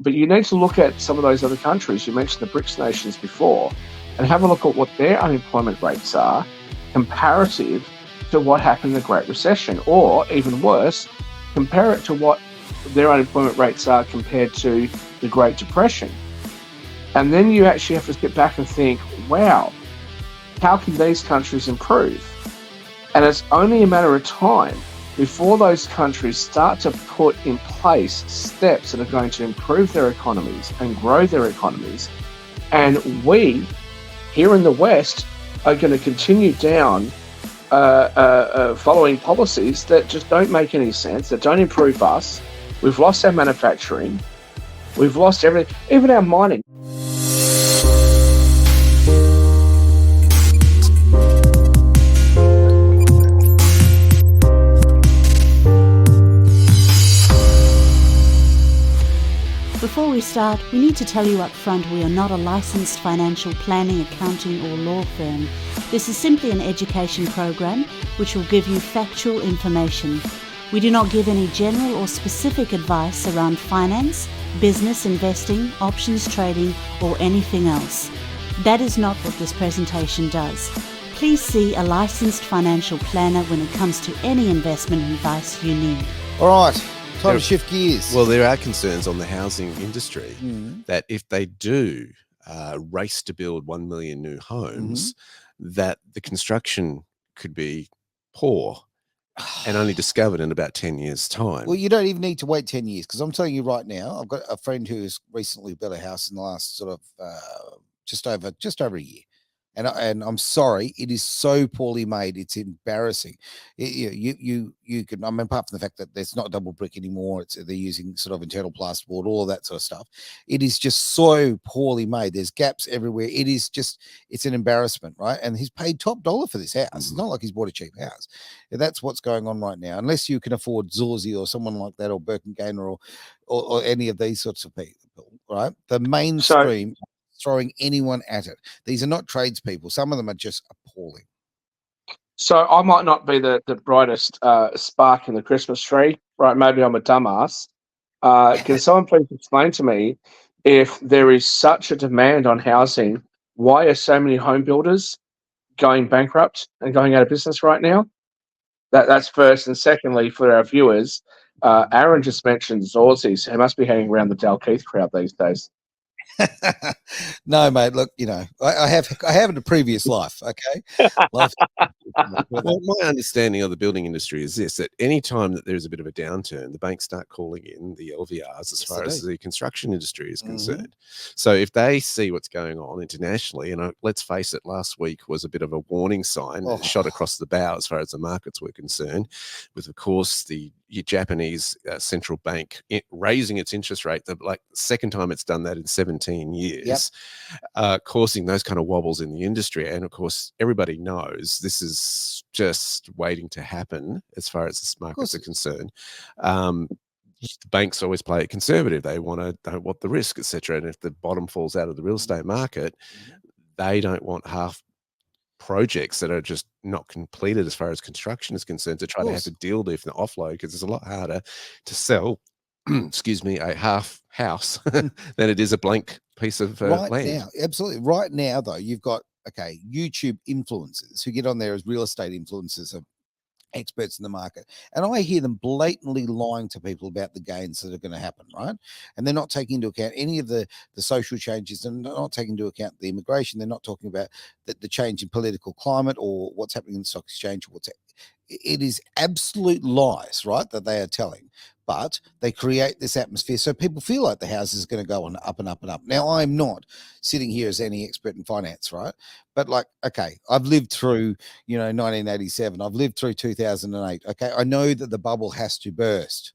But you need to look at some of those other countries. You mentioned the BRICS nations before, and have a look at what their unemployment rates are comparative to what happened in the Great Recession, or even worse, compare it to what their unemployment rates are compared to the Great Depression. And then you actually have to get back and think, wow, how can these countries improve? And it's only a matter of time before those countries start to put in place steps that are going to improve their economies and grow their economies. And we, here in the West, are going to continue down following policies that just don't make any sense, that don't improve us. We've lost our manufacturing. We've lost everything, even our mining. Before we start, we need to tell you up front we are not a licensed financial planning, accounting or law firm. This is simply an education program which will give you factual information. We do not give any general or specific advice around finance, business, investing, options trading or anything else. That is not what this presentation does. Please see a licensed financial planner when it comes to any investment advice you need. All right. Time to shift gears. Well, there are concerns on the housing industry that if they do race to build 1 million new homes, that the construction could be poor and only discovered in about 10 years' time. Well, you don't even need to wait 10 years because I'm telling you right now, I've got a friend who has recently built a house in the last sort of just over a year. And I'm sorry, it is so poorly made. It's embarrassing. You can. I mean, apart from the fact that there's not double brick anymore, they're using sort of internal plasterboard, all of that sort of stuff. It is just so poorly made. There's gaps everywhere. It's an embarrassment, right? And he's paid top dollar for this house. It's not like he's bought a cheap house. That's what's going on right now. Unless you can afford Zorzi or someone like that, or Birkengainer, or any of these sorts of people, right? The mainstream. Throwing anyone at it. These are not tradespeople. Some of them are just appalling. So I might not be the brightest spark in the Christmas tree, right? Maybe I'm a dumbass. Can someone please explain to me, if there is such a demand on housing, why are so many home builders going bankrupt and going out of business right now? That's first. And secondly, for our viewers, Aaron just mentioned Zorzi, so he must be hanging around the Dalkeith crowd these days. No, mate. Look, I have in a previous life. Okay. Well, my understanding of the building industry is this: that any time that there's a bit of a downturn, the banks start calling in the LVRs as far as the construction industry is concerned. So if they see what's going on internationally, and let's face it, last week was a bit of a warning sign, shot across the bow as far as the markets were concerned, with of course the Japanese central bank raising its interest rate, the second time it's done that in 17 years, causing those kind of wobbles in the industry. And of course, everybody knows this is just waiting to happen as far as the markets are concerned. The banks always play it conservative. They don't want the risk, etc. And if the bottom falls out of the real estate market, they don't want half projects that are just not completed as far as construction is concerned to try to have to deal with and offload, because it's a lot harder to sell a half house than it is a blank piece of land. Now, absolutely. Right now, though, you've got YouTube influencers who get on there as real estate influencers, experts in the market, and I hear them blatantly lying to people about the gains that are going to happen, right? And they're not taking into account any of the social changes, and not taking into account the immigration. They're not talking about the change in political climate or what's happening in the stock exchange. It is absolute lies, right, that they are telling, but they create this atmosphere so people feel like the house is going to go on up and up and up. Now, I'm not sitting here as any expert in finance, right? But I've lived through, 1987. I've lived through 2008. Okay, I know that the bubble has to burst,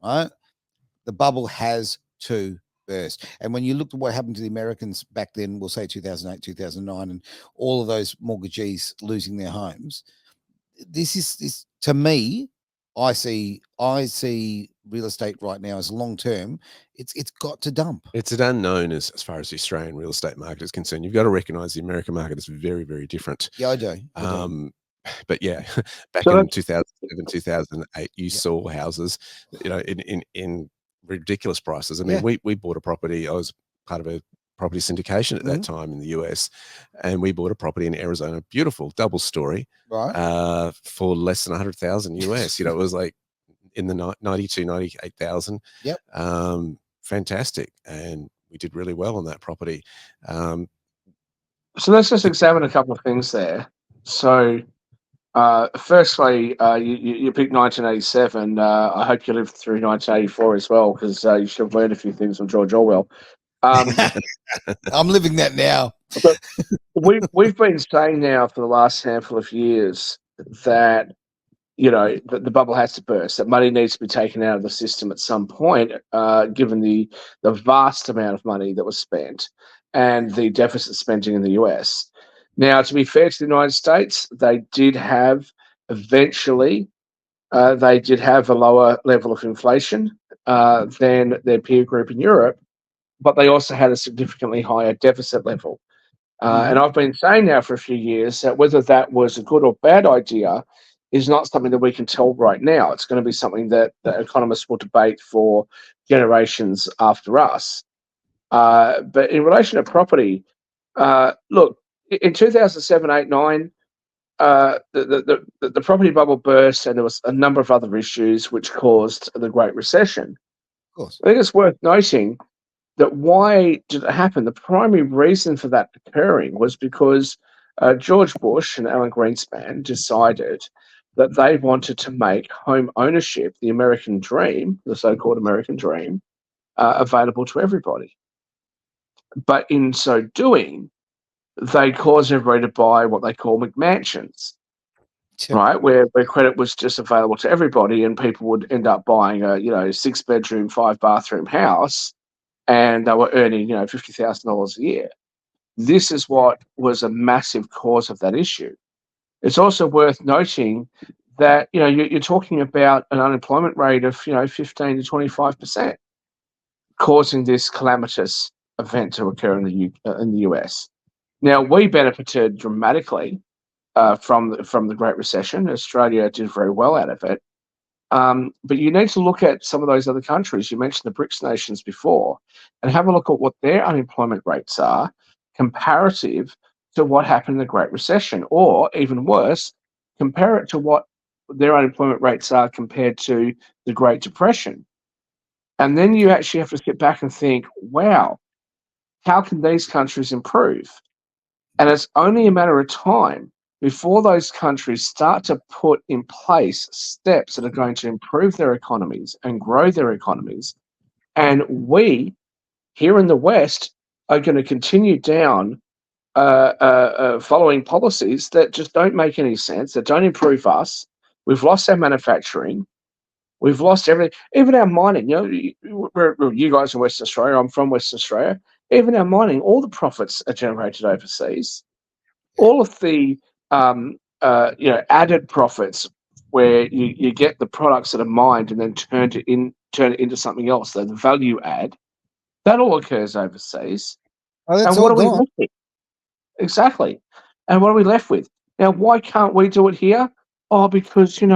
right? The bubble has to burst. And when you look at what happened to the Americans back then, we'll say 2008, 2009, and all of those mortgagees losing their homes, this to me, I see real estate right now as long term. It's got to dump. It's an unknown as far as the Australian real estate market is concerned. You've got to recognise the American market is very, very different. Yeah, I do. But yeah, back in 2007, 2008, you saw houses, in ridiculous prices. I mean, we bought a property. I was part of a property syndication at that time in the US, and we bought a property in Arizona, beautiful double story, right, for less than 100,000 US. You know, it was like in the 98,000. Yep. Fantastic, and we did really well on that property. So let's just examine a couple of things there. So, firstly, you picked 1987. I hope you lived through 1984 as well, because you should have learned a few things from George Orwell. I'm living that now. But we've been saying now for the last handful of years that the bubble has to burst, that money needs to be taken out of the system at some point, given the vast amount of money that was spent and the deficit spending in the US. Now, to be fair to the United States, they did have eventually they did have a lower level of inflation than their peer group in Europe, but they also had a significantly higher deficit level. And I've been saying now for a few years that whether that was a good or bad idea is not something that we can tell right now. It's going to be something that economists will debate for generations after us. But in relation to property, look, in 2007, 8, 9, the property bubble burst, and there was a number of other issues which caused the Great Recession. Of course. I think it's worth noting that why did it happen? The primary reason for that occurring was because George Bush and Alan Greenspan decided that they wanted to make home ownership, the American dream, the so-called American dream, available to everybody. But in so doing, they caused everybody to buy what they call McMansions, right? Where credit was just available to everybody, and people would end up buying a 6-bedroom, 5-bathroom house, and they were earning $50,000 a year. This is what was a massive cause of that issue. It's also worth noting that you're talking about an unemployment rate of 15 to 25%, causing this calamitous event to occur in the US. Now, we benefited dramatically from the Great Recession. Australia did very well out of it. But you need to look at some of those other countries. You mentioned the BRICS nations before, and have a look at what their unemployment rates are comparative to what happened in the Great Recession, or even worse, compare it to what their unemployment rates are compared to the Great Depression. And then you actually have to sit back and think, wow, how can these countries improve? And it's only a matter of time before those countries start to put in place steps that are going to improve their economies and grow their economies. And we, here in the West, are going to continue down following policies that just don't make any sense, that don't improve us. We've lost our manufacturing. We've lost everything, even our mining. You guys in Western Australia, I'm from Western Australia. Even our mining, all the profits are generated overseas. All of the added profits, where you get the products that are mined and then turn it into something else, the value add, that all occurs overseas. Oh, that's and what all are we gone. left with? Exactly. And what are we left with? Now, why can't we do it here? Oh, because we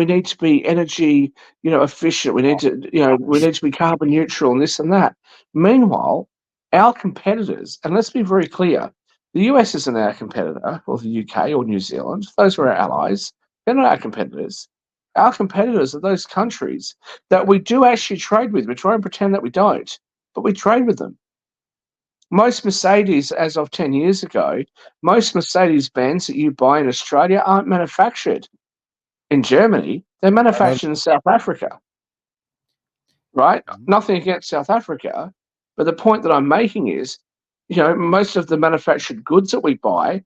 need to be energy efficient. We need to be carbon neutral and this and that. Meanwhile, our competitors, and let's be very clear, the US isn't our competitor, or the UK or New Zealand. Those are our allies. They're not our competitors. Our competitors are those countries that we do actually trade with. We try and pretend that we don't, but we trade with them. Most Mercedes, as of 10 years ago, most Mercedes-Benz that you buy in Australia aren't manufactured in Germany. They're manufactured in South Africa, right? Nothing against South Africa, but the point that I'm making is, most of the manufactured goods that we buy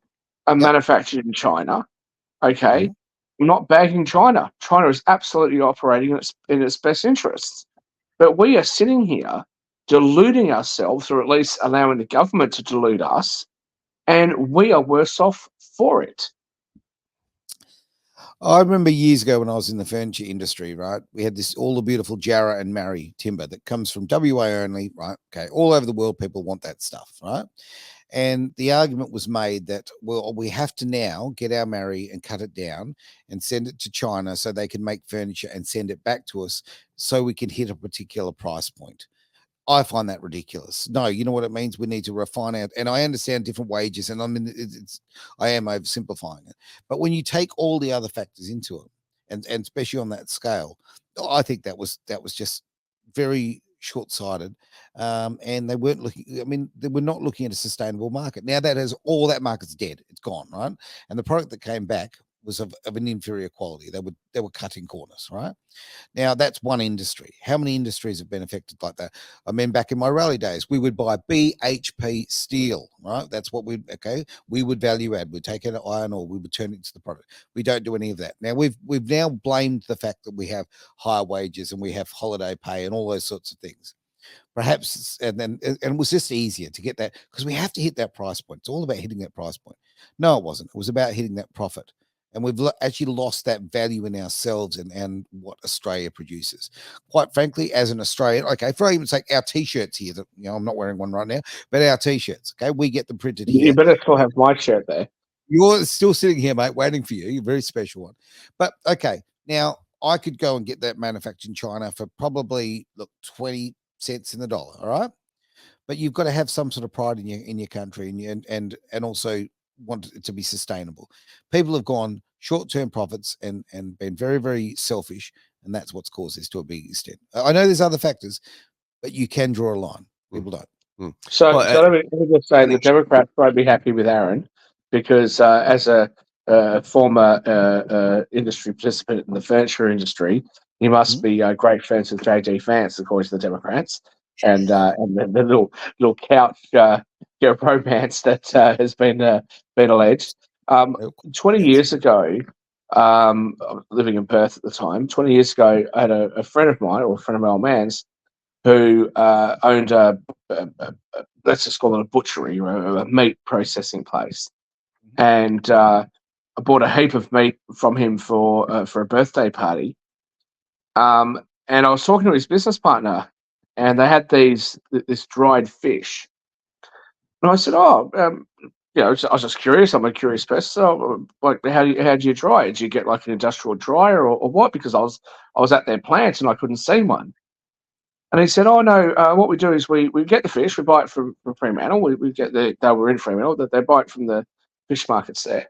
are manufactured in China, okay? I'm not bagging China. China is absolutely operating in its best interests. But we are sitting here deluding ourselves, or at least allowing the government to delude us, and we are worse off for it. I remember years ago when I was in the furniture industry, right? We had all the beautiful Jarrah and Marri timber that comes from WA only, right? Okay, all over the world, people want that stuff, right? And the argument was made that, well, we have to now get our marry and cut it down and send it to China so they can make furniture and send it back to us so we can hit a particular price point. I find that ridiculous. No, you know what it means? We need to refine it. And I understand different wages, and I mean, I am oversimplifying it. But when you take all the other factors into it, and especially on that scale, I think that was just very short-sighted. And they weren't looking. I mean, they were not looking at a sustainable market. Now all that market's dead. It's gone, right? And the product that came back was of an inferior quality. They were cutting corners, right? Now that's one industry. How many industries have been affected like that? I mean, back in my rally days, we would buy BHP steel, right? That's what we would value add. We'd take it at iron ore, we would turn it into the product. We don't do any of that. Now we've now blamed the fact that we have higher wages and we have holiday pay and all those sorts of things. Perhaps, and it was just easier to get that because we have to hit that price point. It's all about hitting that price point. No, it wasn't. It was about hitting that profit. And we've actually lost that value in ourselves and what Australia produces. Quite frankly, as an Australian, okay, for argument's sake, our T-shirts here, that, you know, I'm not wearing one right now, but our T-shirts, okay, we get them printed here. You better still have my shirt there. You're still sitting here, mate, waiting for you. You're a very special one. But, okay, now I could go and get that manufactured in China for probably, 20 cents in the dollar, all right? But you've got to have some sort of pride in your country and also want it to be sustainable. People have gone short-term profits and been very, very selfish, and that's what's caused this to a big extent. I know there's other factors, but you can draw a line. People don't. So let me just say the Democrats won't be happy with Aaron because as a former industry participant in the furniture industry, he must be great friends with JD Vance, according to the Democrats, and the little couch romance that has been alleged. 20 years ago, I was living in Perth at the time. 20 years ago, I had a friend of mine, or a friend of my old man's, who owned let's just call it a butchery or a meat processing place. And I bought a heap of meat from him for a birthday party. And I was talking to his business partner, and they had this dried fish. And I said, I was just curious. I'm a curious person. So, like, how do you dry it? Do you get like an industrial dryer or what? Because I was at their plant and I couldn't see one. And he said, "Oh no, what we do is we get the fish, we buy it from Fremantle. They were in Fremantle, that they buy it from the fish markets there.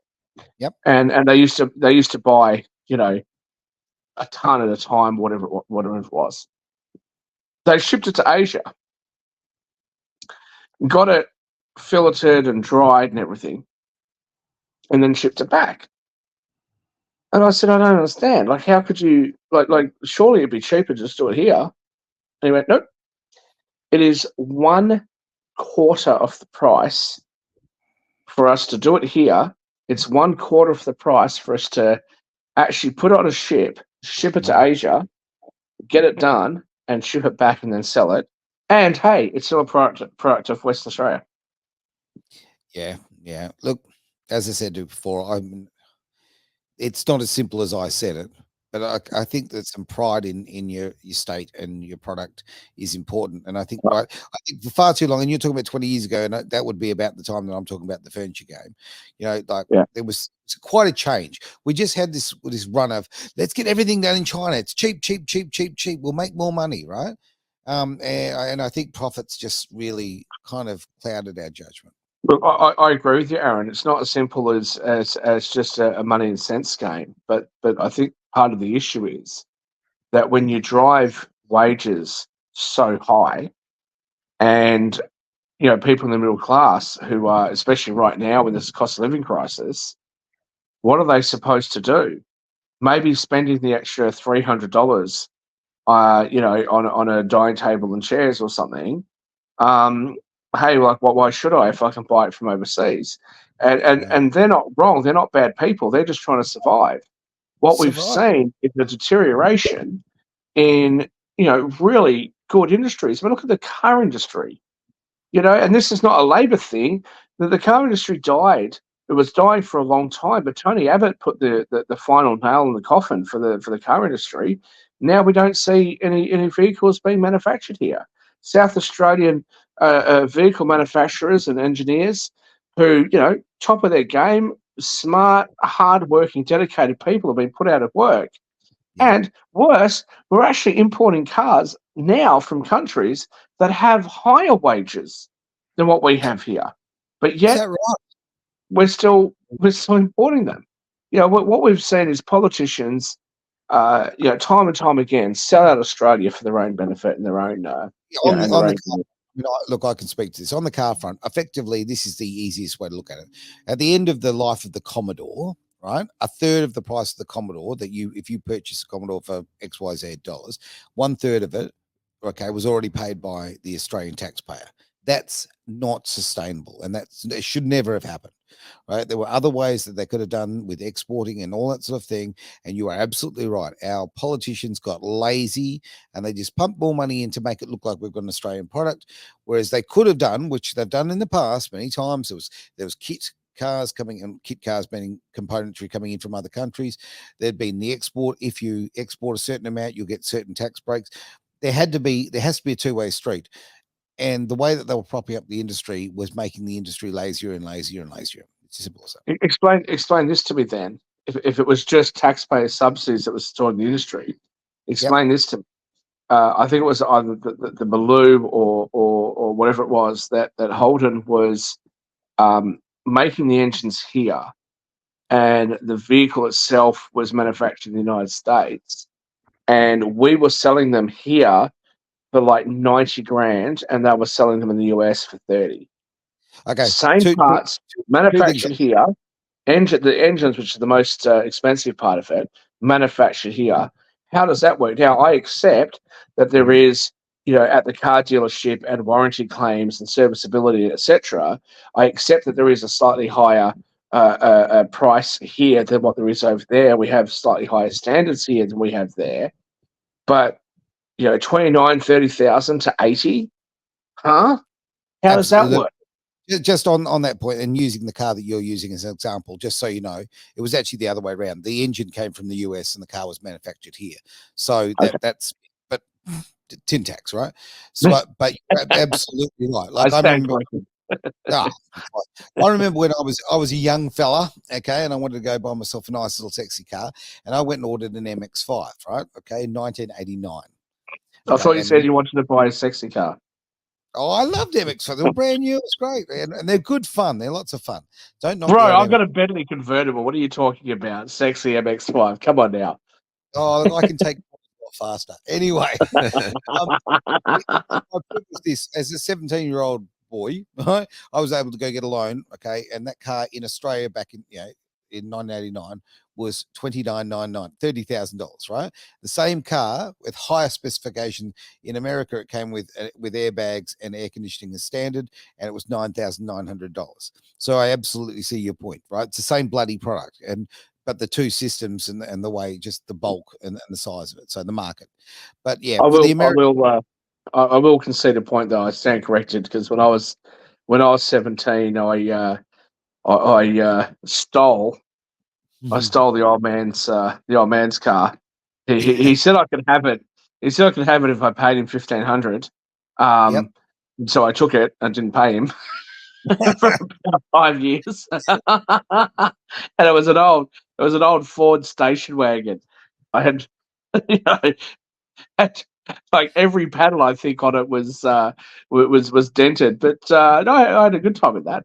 Yep. And they used to buy, a ton at a time, whatever it was. They shipped it to Asia, got it filleted and dried and everything, and then shipped it back. And I said, I don't understand. Like, how could you like? Surely it'd be cheaper to just do it here. And he went, nope. It is 1/4 of the price for us to do it here. It's 1/4 of the price for us to actually put it on a ship, ship it to Asia, get it done, and ship it back and then sell it. And hey, it's still a product of Western Australia. Yeah. Look, as I said before, it's not as simple as I said it, but I think that some pride in your state and your product is important. And I think I think for far too long, and you're talking about 20 years ago, and that would be about the time that I'm talking about the furniture game. There was quite a change. We just had this run of let's get everything done in China. It's cheap. We'll make more money, right? And I think profits just really kind of clouded our judgment. Look, I agree with you, Aaron. It's not as simple as just a money and cents game. But I think part of the issue is that when you drive wages so high, and people in the middle class who are, especially right now in this cost of living crisis, what are they supposed to do? Maybe spending the extra $300, on a dining table and chairs or something. Hey, like, why should I if I can buy it from overseas? And they're not wrong. They're not bad people. They're just trying to survive. What we've seen is a deterioration in, really good industries. I mean, look at the car industry, and this is not a Labor thing. The car industry died. It was dying for a long time, but Tony Abbott put the final nail in the coffin for the car industry. Now we don't see any vehicles being manufactured here. South Australian vehicle manufacturers and engineers who, top of their game, smart, hard-working, dedicated people have been put out of work. Yeah. And worse, we're actually importing cars now from countries that have higher wages than what we have here. But Is yet that right? we're still importing them. What we've seen is politicians, time and time again, sell out Australia for their own benefit and their own, On the, and on their the own. car, look, I can speak to this. On the car front, effectively, this is the easiest way to look at it. At the end of the life of the Commodore, right, a third of the price of the Commodore if you purchase a Commodore for XYZ dollars, 1/3 of it, okay, was already paid by the Australian taxpayer. That's not sustainable, and it should never have happened. Right? There were other ways that they could have done with exporting and all that sort of thing. And you are absolutely right. Our politicians got lazy and they just pumped more money in to make it look like we've got an Australian product. Whereas they could have done, which they've done in the past many times, there was kit cars coming in, kit cars meaning componentry coming in from other countries. There'd been the export. If you export a certain amount, you'll get certain tax breaks. There has to be a two-way street. And the way that they were propping up the industry was making the industry lazier and lazier and lazier. It's as simple as that. Explain this to me then. If it was just taxpayer subsidies that was stored in the industry, explain this to me. I think it was either the Blu or whatever it was that Holden was making the engines here, and the vehicle itself was manufactured in the United States, and we were selling them here for like 90 grand, and they were selling them in the US for 30. Okay. Same parts, manufactured here. The engines, which is the most expensive part of it, manufactured here. How does that work? Now, I accept that there is, at the car dealership and warranty claims and serviceability, etc. I accept that there is a slightly higher price here than what there is over there. We have slightly higher standards here than we have there. But 29, 30,000 to 80, huh? How does that work? Just on that point, and using the car that you're using as an example, just so you know, it was actually the other way around. The engine came from the US and the car was manufactured here. So that's but tin tax, right? So, but you're absolutely right. Like I remember when I was a young fella, okay, and I wanted to go buy myself a nice little sexy car, and I went and ordered an MX-5, right? Okay, in 1989. I thought you said you wanted to buy a sexy car. Oh, I loved MX-5. They were brand new. It's great, and they're good fun. They're lots of fun. Don't knock. Bro, I've got a Bentley convertible. What are you talking about? Sexy MX-5. Come on now. Oh, I can take it a lot faster. Anyway, my point was this: as a 17-year-old boy, right, I was able to go get a loan. Okay, and that car in Australia back in in 1989 was $29,999, $30,000, right? The same car with higher specification in America, it came with airbags and air conditioning as standard, and it was $9,900. So I absolutely see your point, right? It's the same bloody product, but the two systems and the way, just the bulk and the size of it. So the market, but yeah, I will concede a point though. I stand corrected because when I was 17, I stole the old man's car. He said I could have it. He said I could have it if I paid him $1,500. So I took it and didn't pay him for about 5 years. And it was an old Ford station wagon. I had, had like every panel I think on it was dented, but no, I had a good time with that.